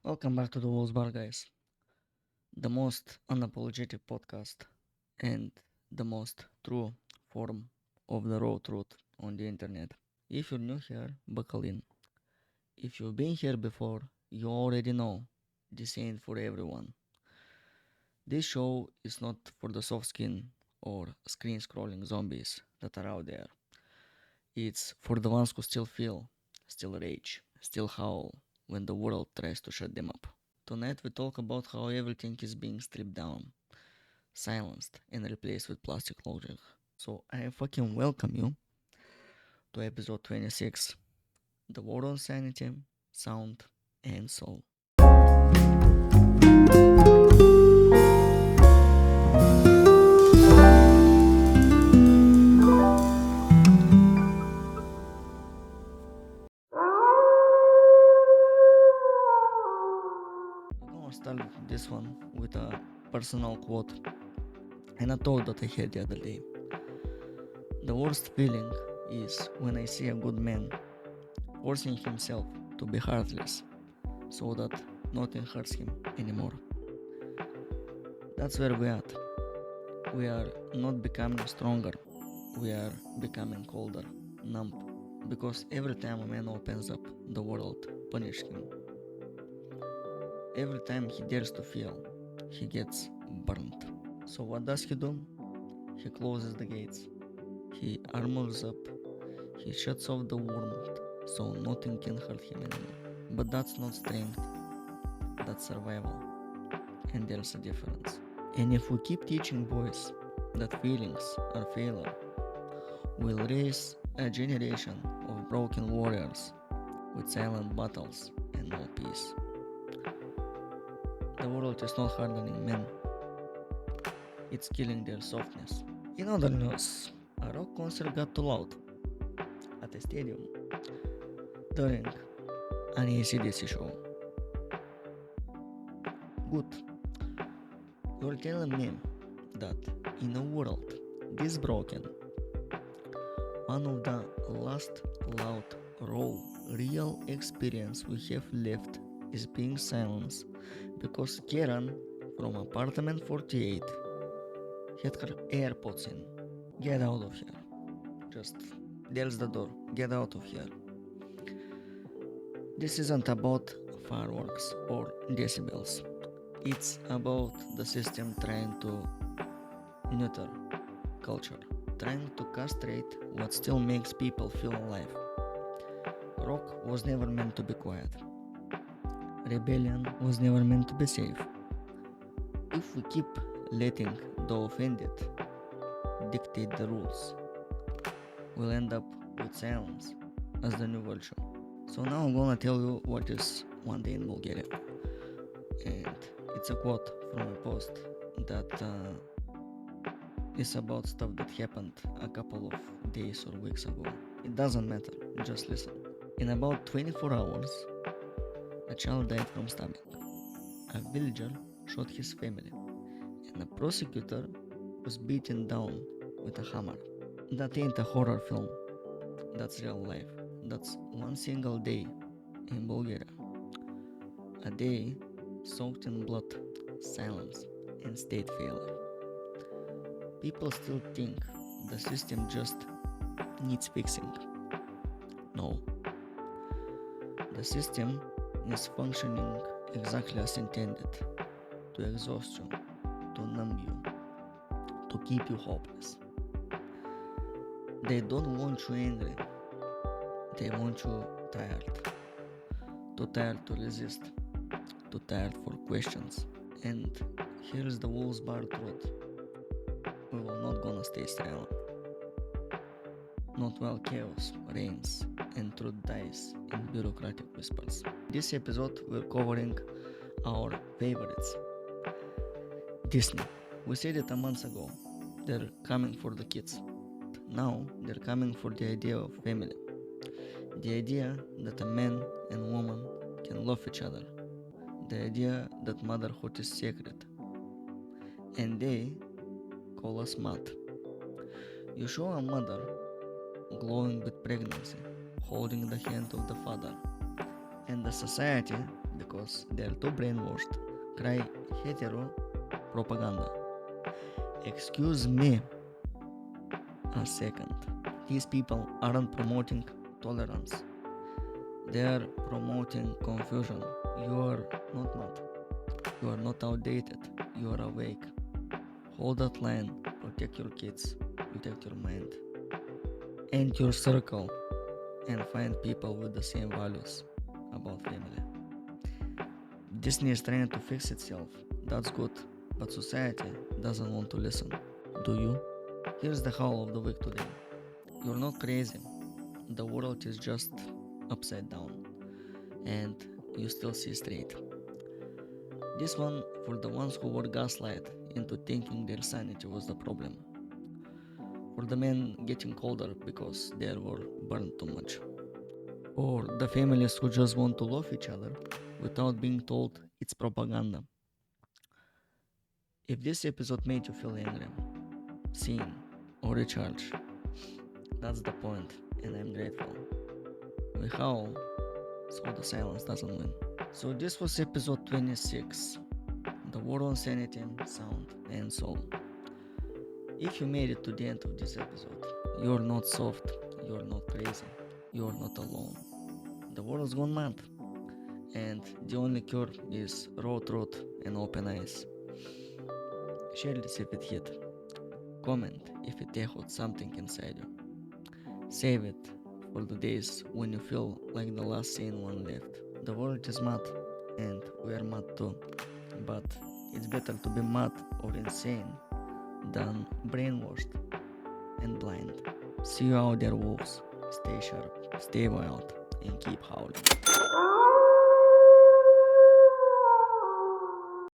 Welcome back to the Wolves Bar, guys. The most unapologetic podcast and the most true form of the raw truth on the internet. If you're new here, buckle in. If you've been here before, you already know this ain't for everyone. This show is not for the soft skin or screen scrolling zombies that are out there. It's for the ones who still feel, still rage, still howl when the world tries to shut them up. Tonight we talk about how everything is being stripped down, silenced, and replaced with plastic logic. So I fucking welcome you to episode 26, the war on sanity, sound, and soul. We're gonna start this one with a personal quote and a thought that I had the other day. The worst feeling is when I see a good man forcing himself to be heartless so that nothing hurts him anymore. That's where we're at. We are not becoming stronger, we are becoming colder, numb, because every time a man opens up, the world punishes him. Every time he dares to feel, he gets burnt. So what does he do? He closes the gates, he armors up, he shuts off the warmth so nothing can hurt him anymore. But that's not strength, that's survival, and there's a difference. And if we keep teaching boys that feelings are failure, we'll raise a generation of broken warriors with silent battles and no peace. The world is not hardening men, it's killing their softness. In other news, a rock concert got too loud at a stadium during an AC/DC show. Good. You're telling me that in a world this broken, one of the last loud, raw, real experience we have left is being silenced because Karen from apartment 48 had her AirPods in. Get out of here. Just there's the door. Get out of here. This isn't about fireworks or decibels. It's about the system trying to neuter culture, trying to castrate what still makes people feel alive. Rock was never meant to be quiet. Rebellion was never meant to be safe. If we keep letting the offended dictate the rules, we'll end up with silence as the new virtue. So now I'm gonna tell you what is one day in Bulgaria. And it's a quote from a post that is about stuff that happened a couple of days or weeks ago. It doesn't matter, just listen. In about 24 hours, a child died from stabbing. A villager shot his family, and a prosecutor was beaten down with a hammer. That ain't a horror film, that's real life. That's one single day in Bulgaria. A day soaked in blood, silence, and state failure. People still think the system just needs fixing. No. The system is functioning exactly as intended, to exhaust you, to numb you, to keep you hopeless. They don't want you angry, they want you tired. Too tired to resist, too tired for questions. And here is the Wolves Bar truth. We will not gonna stay silent. Not while chaos reigns and truth dies in bureaucratic whispers. This episode we're covering our favorites. Disney. We said it a month ago. They're coming for the kids. Now they're coming for the idea of family. The idea that a man and woman can love each other. The idea that motherhood is sacred. And they call us mad. You show a mother glowing with pregnancy, holding the hand of the father, and the society because they're too brainwashed. Cry hetero propaganda. Excuse me a second. These people aren't promoting tolerance. They're promoting confusion. You are not mad. You are not outdated. You are awake. Hold that line. Protect your kids. Protect your mind. End your circle and find people with the same values about family. Disney is trying to fix itself. That's good. But society doesn't want to listen. Do you? Here's the haul of the week today. You're not crazy. The world is just upside down. And you still see straight. This one for the ones who were gaslight into thinking their sanity was the problem. For the men getting colder because they were burned too much. Or the families who just want to love each other without being told it's propaganda. If this episode made you feel angry, seen, or recharged, that's the point, and I'm grateful. We howl, so the silence doesn't win. So this was episode 26, the war on sanity, sound, and soul. If you made it to the end of this episode, you're not soft, you're not crazy, you're not alone. The world's gone mad, and the only cure is raw truth and open eyes. Share this if it hit. Comment if it echoed something inside you. Save it for the days when you feel like the last sane one left. The world is mad, and we are mad too. But it's better to be mad or insane than brainwashed and blind. See you out there, wolves. Stay sharp, stay wild, and keep howling.